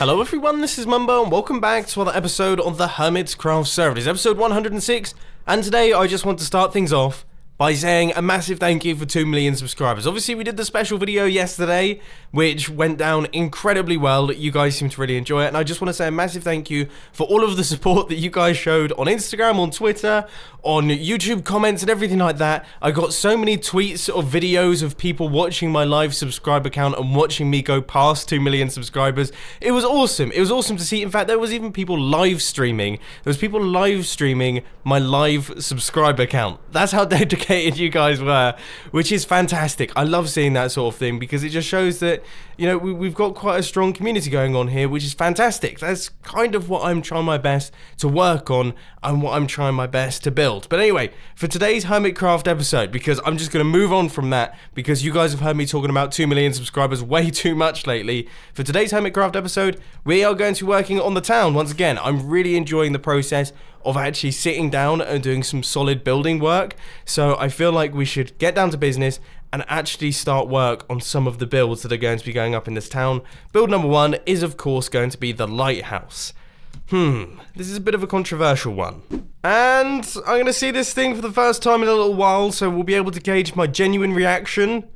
Hello everyone, this is Mumbo and welcome back to another episode of the Hermitcraft server. It is episode 106 and today I just want to start things off by saying a massive thank you for 2 million subscribers. Obviously we did the special video yesterday which went down incredibly well. You guys seem to really enjoy it and I just want to say a massive thank you for all of the support that you guys showed on Instagram, on Twitter, on YouTube comments and everything like that. I got so many tweets or videos of people watching my live subscriber count and watching me go past 2 million subscribers. It was awesome. It was awesome to see. In fact, there was even people live streaming. There was people live streaming my live subscriber count. That's how dedicated you guys were, which is fantastic. I love seeing that sort of thing because it just shows that, you know, we've got quite a strong community going on here, which is fantastic. That's kind of what I'm trying my best to work on and what I'm trying my best to build. But anyway, for today's Hermitcraft episode, because I'm just going to move on from that because you guys have heard me talking about 2 million subscribers way too much lately. For today's Hermitcraft episode, we are going to be working on the town. Once again, I'm really enjoying the process of actually sitting down and doing some solid building work. So I feel like we should get down to business and actually start work on some of the builds that are going to be going up in this town. Build number 1 is of course going to be the Lighthouse. This is a bit of a controversial one. And I'm going to see this thing for the first time in a little while, so we'll be able to gauge my genuine reaction.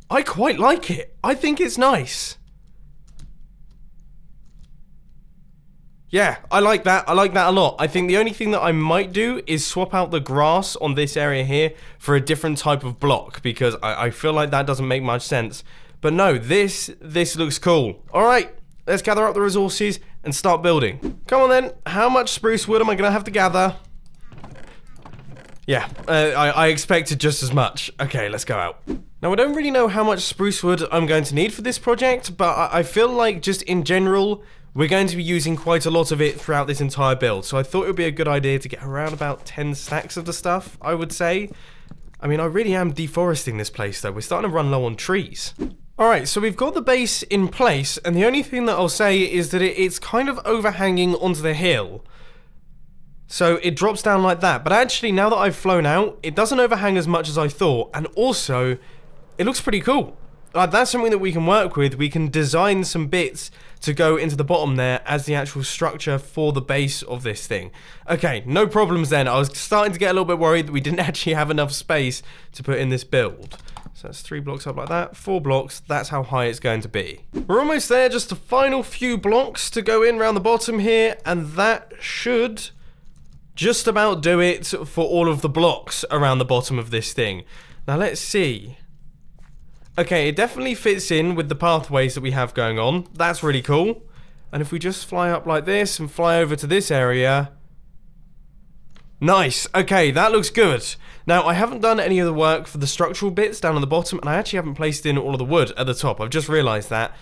I quite like it. I think it's nice. Yeah, I like that. I like that a lot. I think the only thing that I might do is swap out the grass on this area here for a different type of block, because I feel like that doesn't make much sense. But no, this looks cool. All right, let's gather up the resources and start building. Come on then. How much spruce wood am I going to have to gather? Yeah, I expected just as much. Okay, let's go out. Now, I don't really know how much spruce wood I'm going to need for this project, but I feel like just in general, we're going to be using quite a lot of it throughout this entire build. So I thought it would be a good idea to get around about 10 stacks of the stuff, I would say. I mean, I really am deforesting this place though. We're starting to run low on trees. Alright, so we've got the base in place, and the only thing that I'll say is that it's kind of overhanging onto the hill. So it drops down like that, but actually now that I've flown out, it doesn't overhang as much as I thought, and also, it looks pretty cool. That's something that we can work with. We can design some bits to go into the bottom there as the actual structure for the base of this thing. Okay, no problems then. I was starting to get a little bit worried that we didn't actually have enough space to put in this build. So that's 3 blocks up like that, 4 blocks, that's how high it's going to be. We're almost there, just a final few blocks to go in around the bottom here, and that should just about do it for all of the blocks around the bottom of this thing. Now let's see. Okay, it definitely fits in with the pathways that we have going on. That's really cool. And if we just fly up like this and fly over to this area. Nice. Okay, that looks good. Now, I haven't done any of the work for the structural bits down on the bottom, and I actually haven't placed in all of the wood at the top. I've just realized that.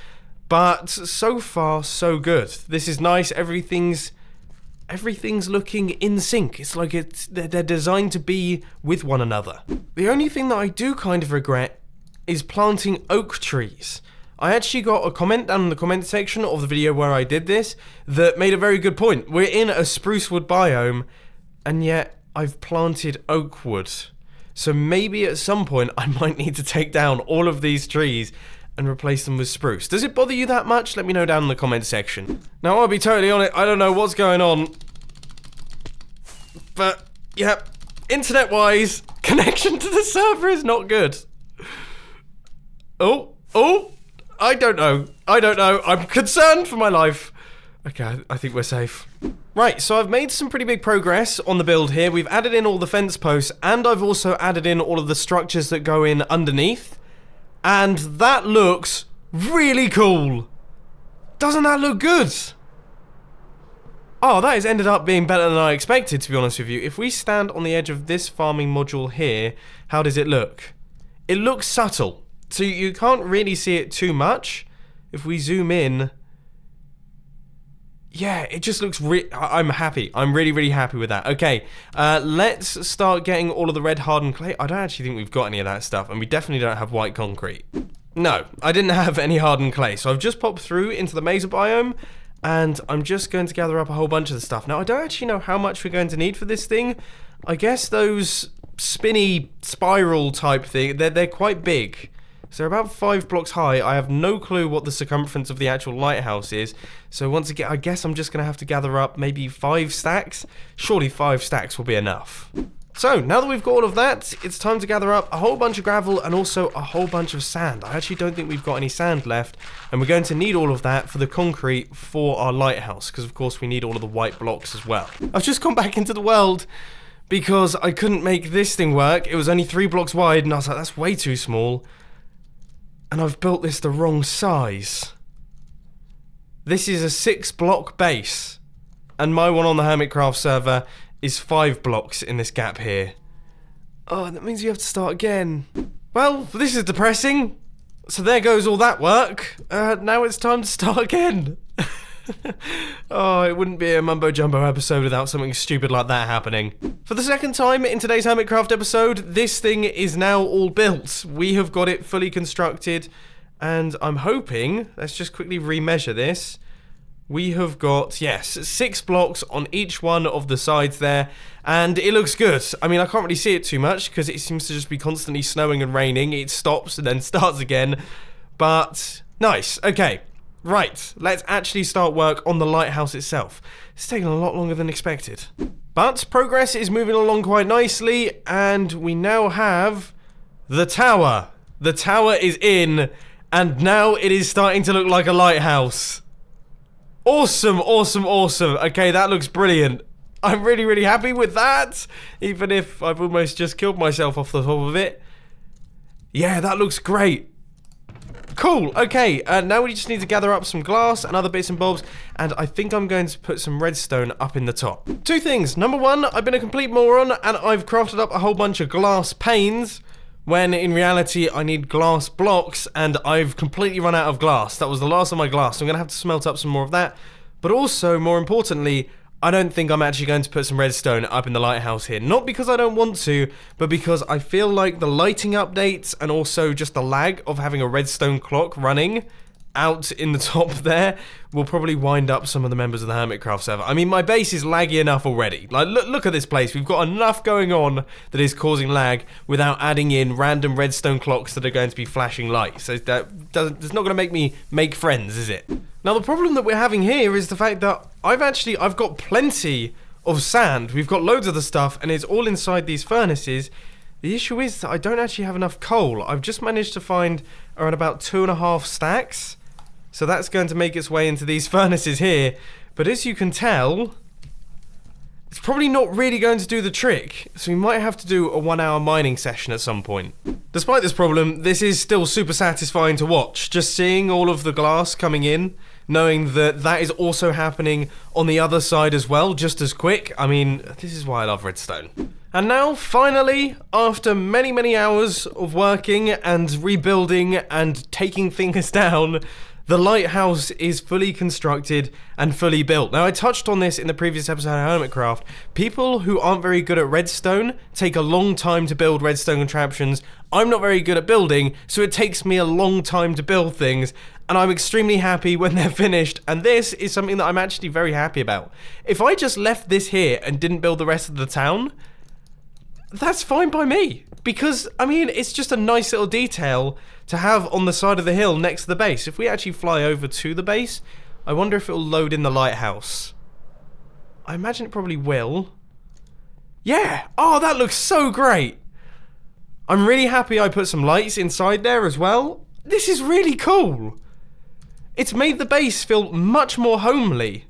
But so far, so good. This is nice. Everything's looking in sync. It's like they're designed to be with one another. The only thing that I do kind of regret is planting oak trees. I actually got a comment down in the comment section of the video where I did this that made a very good point. We're in a spruce wood biome, and yet I've planted oak wood. So maybe at some point I might need to take down all of these trees and replace them with spruce. Does it bother you that much? Let me know down in the comment section. Now, I'll be totally honest, I don't know what's going on. But, yeah, internet-wise, connection to the server is not good. Oh, I don't know. I'm concerned for my life. Okay, I think we're safe. Right, so I've made some pretty big progress on the build here. We've added in all the fence posts, and I've also added in all of the structures that go in underneath. And that looks really cool. Doesn't that look good? Oh, that has ended up being better than I expected, to be honest with you. If we stand on the edge of this farming module here, how does it look? It looks subtle. So you can't really see it too much. If we zoom in, yeah, it just looks I'm happy. I'm really, really happy with that. Okay, let's start getting all of the red hardened clay. I don't actually think we've got any of that stuff, and we definitely don't have white concrete. No, I didn't have any hardened clay, so I've just popped through into the mesa biome, and I'm just going to gather up a whole bunch of the stuff. Now, I don't actually know how much we're going to need for this thing. I guess those spinny spiral type thing, they're quite big. So they're about 5 blocks high. I have no clue what the circumference of the actual lighthouse is. So once again, I guess I'm just going to have to gather up maybe 5 stacks. Surely 5 stacks will be enough. So, now that we've got all of that, it's time to gather up a whole bunch of gravel and also a whole bunch of sand. I actually don't think we've got any sand left, and we're going to need all of that for the concrete for our lighthouse, because of course we need all of the white blocks as well. I've just gone back into the world because I couldn't make this thing work. It was only 3 blocks wide, and I was like, that's way too small. And I've built this the wrong size. This is a 6-block base, and my one on the Hermitcraft server is 5 blocks in this gap here. Oh, that means you have to start again. Well, this is depressing. So there goes all that work. Now it's time to start again. Oh, it wouldn't be a Mumbo Jumbo episode without something stupid like that happening. For the second time in today's Hermitcraft episode, this thing is now all built. We have got it fully constructed, and I'm hoping, let's just quickly remeasure this. We have got, yes, 6 blocks on each one of the sides there, and it looks good. I mean, I can't really see it too much because it seems to just be constantly snowing and raining. It stops and then starts again, but nice. Okay, right, let's actually start work on the lighthouse itself. It's taken a lot longer than expected. But progress is moving along quite nicely, and we now have the tower. The tower is in, and now it is starting to look like a lighthouse. Awesome, awesome, awesome. Okay, that looks brilliant. I'm really, really happy with that, even if I've almost just killed myself off the top of it. Yeah, that looks great. Cool, okay, now we just need to gather up some glass and other bits and bobs, and I think I'm going to put some redstone up in the top. 2 things. Number 1, I've been a complete moron, and I've crafted up a whole bunch of glass panes, when in reality I need glass blocks, and I've completely run out of glass. That was the last of my glass, so I'm going to have to smelt up some more of that. But also, more importantly, I don't think I'm actually going to put some redstone up in the lighthouse here. Not because I don't want to, but because I feel like the lighting updates and also just the lag of having a redstone clock running out in the top there will probably wind up some of the members of the Hermitcraft server. I mean, my base is laggy enough already. Like, look at this place. We've got enough going on that is causing lag without adding in random redstone clocks that are going to be flashing lights. So it's not going to make me make friends, is it? Now, the problem that we're having here is the fact that I've got plenty of sand. We've got loads of the stuff, and it's all inside these furnaces. The issue is that I don't actually have enough coal. I've just managed to find around about 2.5 stacks. So that's going to make its way into these furnaces here. But as you can tell, it's probably not really going to do the trick. So we might have to do a 1-hour mining session at some point. Despite this problem, this is still super satisfying to watch. Just seeing all of the glass coming in, knowing that that is also happening on the other side as well, just as quick. I mean, this is why I love redstone. And now, finally, after many, many hours of working and rebuilding and taking things down, the lighthouse is fully constructed and fully built. Now, I touched on this in the previous episode of Hermitcraft. People who aren't very good at redstone take a long time to build redstone contraptions. I'm not very good at building, so it takes me a long time to build things, and I'm extremely happy when they're finished, and this is something that I'm actually very happy about. If I just left this here and didn't build the rest of the town, that's fine by me, because, I mean, it's just a nice little detail to have on the side of the hill next to the base. If we actually fly over to the base, I wonder if it'll load in the lighthouse. I imagine it probably will. Yeah! Oh, that looks so great! I'm really happy I put some lights inside there as well. This is really cool! It's made the base feel much more homely.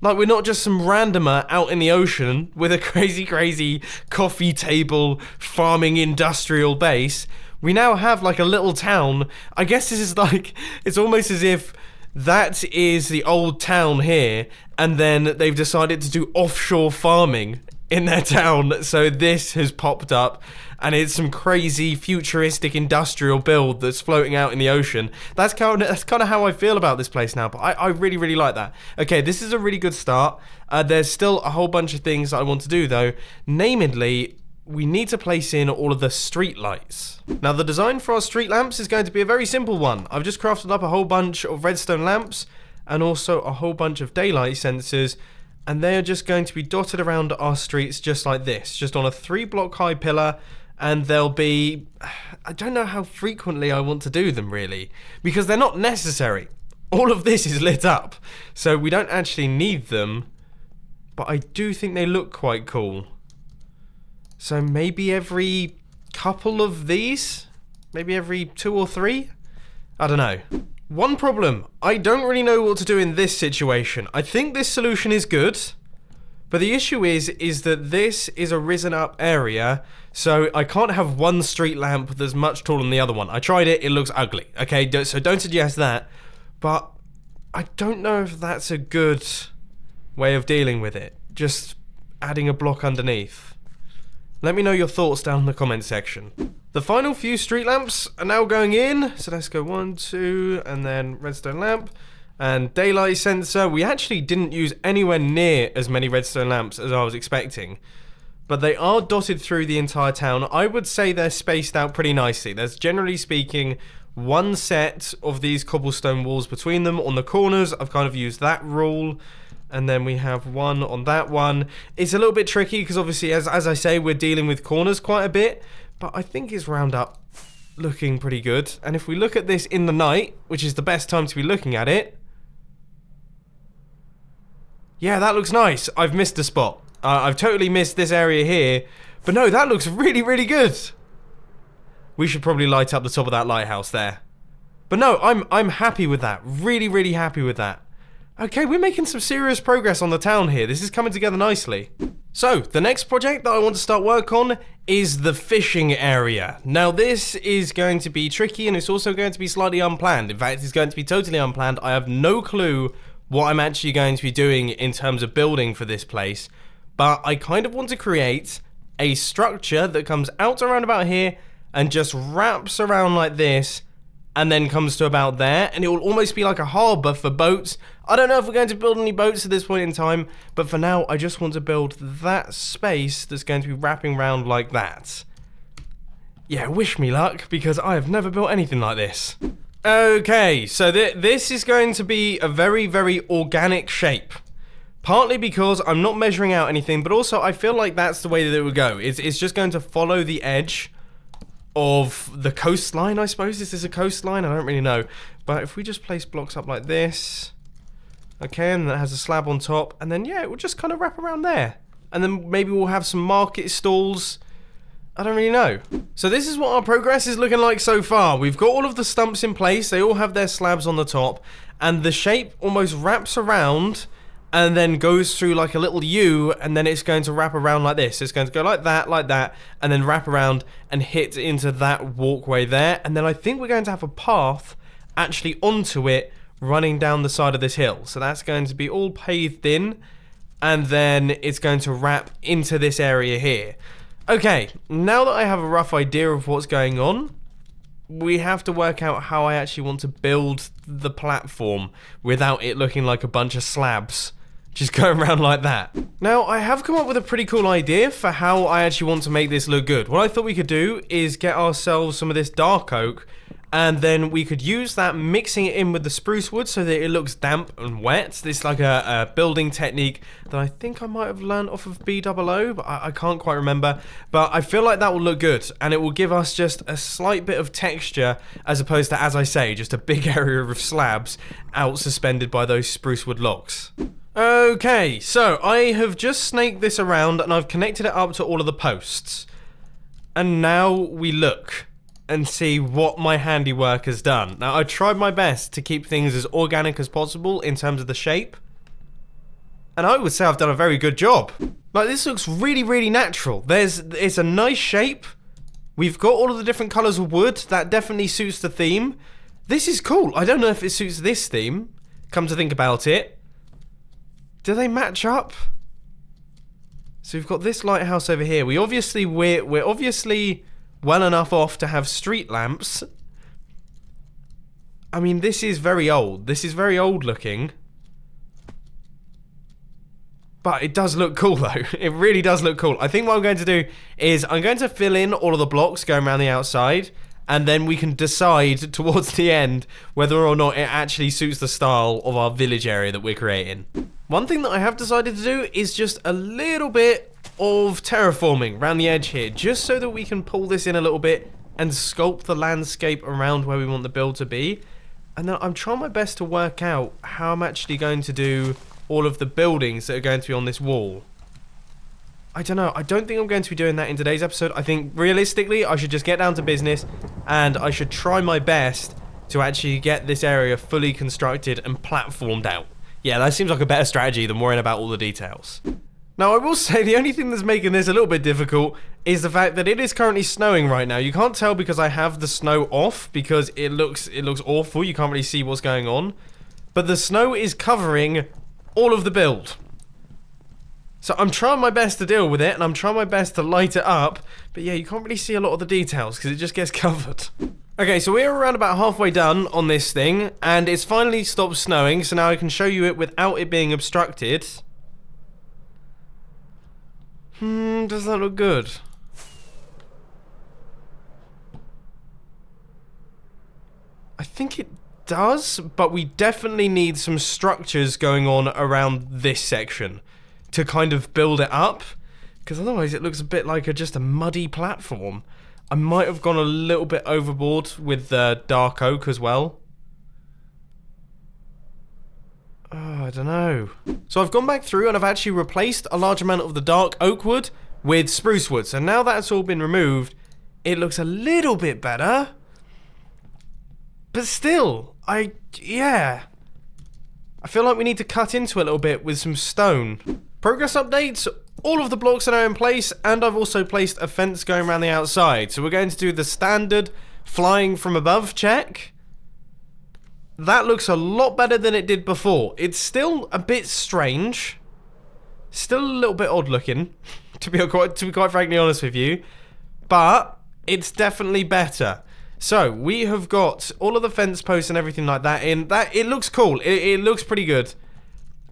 Like, we're not just some randomer out in the ocean with a crazy, crazy coffee table farming industrial base. We now have, like, a little town. I guess this is like, it's almost as if that is the old town here, and then they've decided to do offshore farming in their town, so this has popped up, and it's some crazy futuristic industrial build that's floating out in the ocean. That's kind of how I feel about this place now, but I really, really like that. Okay, this is a really good start. There's still a whole bunch of things that I want to do, though. Namely, we need to place in all of the street lights. Now, the design for our street lamps is going to be a very simple one. I've just crafted up a whole bunch of redstone lamps and also a whole bunch of daylight sensors, and they are just going to be dotted around our streets just like this, just on a 3-block high pillar, and they'll be... I don't know how frequently I want to do them, really, because they're not necessary. All of this is lit up, so we don't actually need them, but I do think they look quite cool. So maybe every couple of these? Maybe every 2 or 3? I don't know. One problem, I don't really know what to do in this situation. I think this solution is good, but the issue is that this is a risen up area, so I can't have one street lamp that's much taller than the other one. I tried it, it looks ugly, okay? So don't suggest that, but I don't know if that's a good way of dealing with it. Just adding a block underneath. Let me know your thoughts down in the comment section. The final few street lamps are now going in. So let's go 1, 2, and then redstone lamp. And daylight sensor. We actually didn't use anywhere near as many redstone lamps as I was expecting. But they are dotted through the entire town. I would say they're spaced out pretty nicely. There's generally speaking one set of these cobblestone walls between them. On the corners, I've kind of used that rule. And then we have one on that one. It's a little bit tricky because obviously, as I say, we're dealing with corners quite a bit. But I think it's round up looking pretty good. And if we look at this in the night, which is the best time to be looking at it. Yeah, that looks nice. I've missed a spot. I've totally missed this area here. But no, that looks really, really good. We should probably light up the top of that lighthouse there. But no, I'm happy with that. Really, really happy with that. Okay, we're making some serious progress on the town here. This is coming together nicely. So, the next project that I want to start work on is the fishing area. Now, this is going to be tricky, and it's also going to be slightly unplanned. In fact, it's going to be totally unplanned. I have no clue what I'm actually going to be doing in terms of building for this place. But I kind of want to create a structure that comes out around about here and just wraps around like this, and then comes to about there, and it will almost be like a harbour for boats. I don't know if we're going to build any boats at this point in time, but for now, I just want to build that space that's going to be wrapping around like that. Yeah, wish me luck, because I have never built anything like this. Okay, so this is going to be a very, very organic shape. Partly because I'm not measuring out anything, but also I feel like that's the way that it would go. It's just going to follow the edge of the coastline, I suppose. This is a coastline, I don't really know. But if we just place blocks up like this, okay, and that has a slab on top, and then yeah, it will just kind of wrap around there. And then maybe we'll have some market stalls. I don't really know. So this is what our progress is looking like so far. We've got all of the stumps in place, they all have their slabs on the top, and the shape almost wraps around and then goes through like a little U, and then it's going to wrap around like this. It's going to go like that, and then wrap around and hit into that walkway there. And then I think we're going to have a path actually onto it running down the side of this hill. So that's going to be all paved in, and then it's going to wrap into this area here. Okay, now that I have a rough idea of what's going on, we have to work out how I actually want to build the platform without it looking like a bunch of slabs just going around like that. Now, I have come up with a pretty cool idea for how I actually want to make this look good. What I thought we could do is get ourselves some of this dark oak, and then we could use that, mixing it in with the spruce wood so that it looks damp and wet. This is like a building technique that I think I might have learned off of BOO, but I can't quite remember. But I feel like that will look good, and it will give us just a slight bit of texture, as opposed to, as I say, just a big area of slabs out suspended by those spruce wood logs. Okay, so I have just snaked this around, and I've connected it up to all of the posts. And now we look and see what my handiwork has done. Now, I tried my best to keep things as organic as possible in terms of the shape, and I would say I've done a very good job. Like, this looks really, really natural. It's a nice shape. We've got all of the different colours of wood. That definitely suits the theme. This is cool. I don't know if it suits this theme, come to think about it. Do they match up? So we've got this lighthouse over here. We're obviously well enough off to have street lamps. I mean, this is very old. This is very old looking. But it does look cool, though. It really does look cool. I think what I'm going to do is I'm going to fill in all of the blocks going around the outside, and then we can decide towards the end whether or not it actually suits the style of our village area that we're creating. One thing that I have decided to do is just a little bit of terraforming around the edge here, just so that we can pull this in a little bit and sculpt the landscape around where we want the build to be. And then I'm trying my best to work out how I'm actually going to do all of the buildings that are going to be on this wall. I don't know. I don't think I'm going to be doing that in today's episode. I think realistically I should just get down to business and I should try my best to actually get this area fully constructed and platformed out. Yeah, that seems like a better strategy than worrying about all the details. Now, I will say the only thing that's making this a little bit difficult is the fact that it is currently snowing right now. You can't tell because I have the snow off because it looks awful. You can't really see what's going on. But the snow is covering all of the build. So I'm trying my best to deal with it and I'm trying my best to light it up. But yeah, you can't really see a lot of the details because it just gets covered. Okay, so we're around about halfway done on this thing and it's finally stopped snowing. So now I can show you it without it being obstructed. Does that look good? I think it does, but we definitely need some structures going on around this section to kind of build it up, because otherwise it looks a bit like just a muddy platform. I might have gone a little bit overboard with the dark oak as well. Oh, I don't know. So I've gone back through and I've actually replaced a large amount of the dark oak wood with spruce wood. So now that's all been removed, it looks a little bit better. But still, yeah. I feel like we need to cut into it a little bit with some stone. Progress updates. All of the blocks are now in place and I've also placed a fence going around the outside. So we're going to do the standard flying from above check. That looks a lot better than it did before. It's still a bit strange. Still a little bit odd looking, to be quite frankly honest with you. But it's definitely better. So we have got all of the fence posts and everything like that in. It looks cool. It looks pretty good.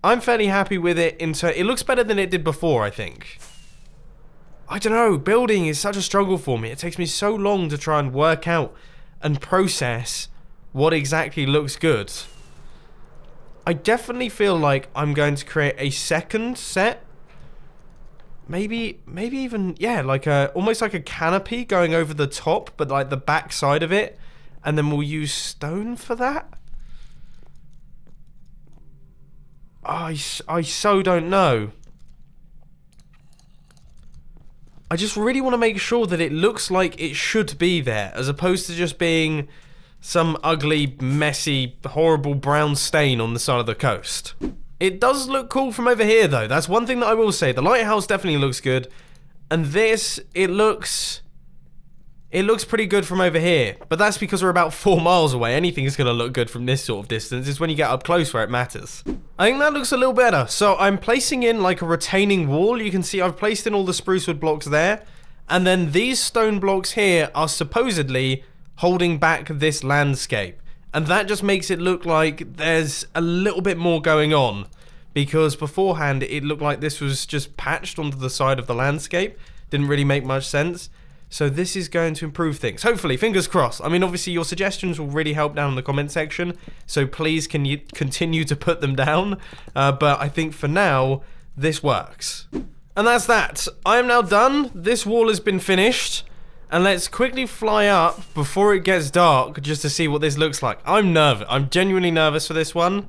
I'm fairly happy with it. It looks better than it did before, I think. I don't know. Building is such a struggle for me. It takes me so long to try and work out and process what exactly looks good. I definitely feel like I'm going to create a second set. Maybe even, yeah, like almost like a canopy going over the top, but like the back side of it. And then we'll use stone for that. I so don't know. I just really want to make sure that it looks like it should be there, as opposed to just being some ugly, messy, horrible brown stain on the side of the coast. It does look cool from over here, though. That's one thing that I will say. The lighthouse definitely looks good. And this, it looks pretty good from over here. But that's because we're about 4 miles away. Anything is going to look good from this sort of distance. It's when you get up close where it matters. I think that looks a little better. So I'm placing in like a retaining wall. You can see I've placed in all the spruce wood blocks there. And then these stone blocks here are supposedly holding back this landscape. And that just makes it look like there's a little bit more going on. Because beforehand, it looked like this was just patched onto the side of the landscape. Didn't really make much sense. So this is going to improve things. Hopefully, fingers crossed. I mean, obviously, your suggestions will really help down in the comment section. So please, can you continue to put them down? But I think for now, this works. And that's that. I am now done. This wall has been finished. And let's quickly fly up before it gets dark just to see what this looks like. I'm nervous. I'm genuinely nervous for this one.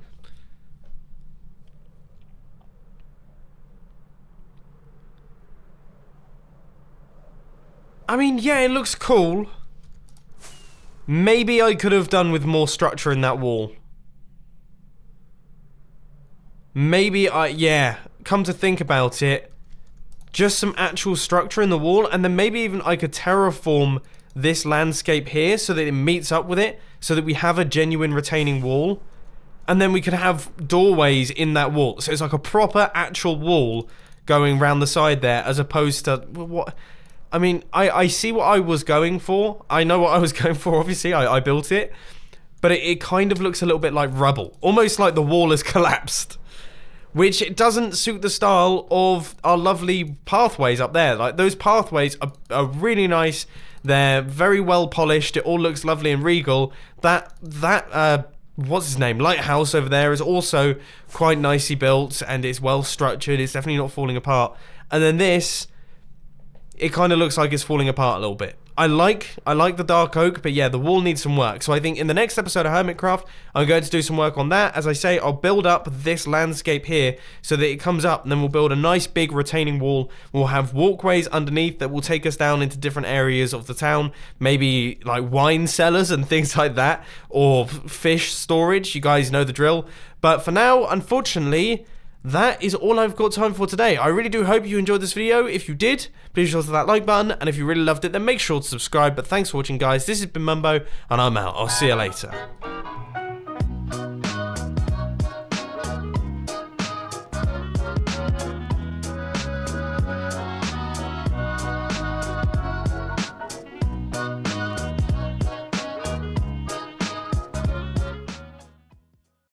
I mean, yeah, it looks cool. Maybe I could have done with more structure in that wall. Maybe yeah, come to think about it, just some actual structure in the wall, and then maybe even I could terraform this landscape here so that it meets up with it, so that we have a genuine retaining wall, and then we could have doorways in that wall. So it's like a proper actual wall going around the side there, as opposed to what... I mean, I see what I was going for. I know what I was going for, obviously. I built it. But it kind of looks a little bit like rubble. Almost like the wall has collapsed. Which it doesn't suit the style of our lovely pathways up there. Like, those pathways are really nice. They're very well polished. It all looks lovely and regal. That what's his name? Lighthouse over there is also quite nicely built and it's well structured. It's definitely not falling apart. And then this, it kind of looks like it's falling apart a little bit. I like the dark oak, but yeah, the wall needs some work. So I think in the next episode of Hermitcraft, I'm going to do some work on that. As I say, I'll build up this landscape here so that it comes up, and then we'll build a nice big retaining wall. We'll have walkways underneath that will take us down into different areas of the town, maybe like wine cellars and things like that, or fish storage. You guys know the drill. But for now, unfortunately, that is all I've got time for today. I really do hope you enjoyed this video. If you did, please sure to that like button, and if you really loved it, then make sure to subscribe. But thanks for watching, guys. This has been Mumbo, and I'm out. I'll see you later.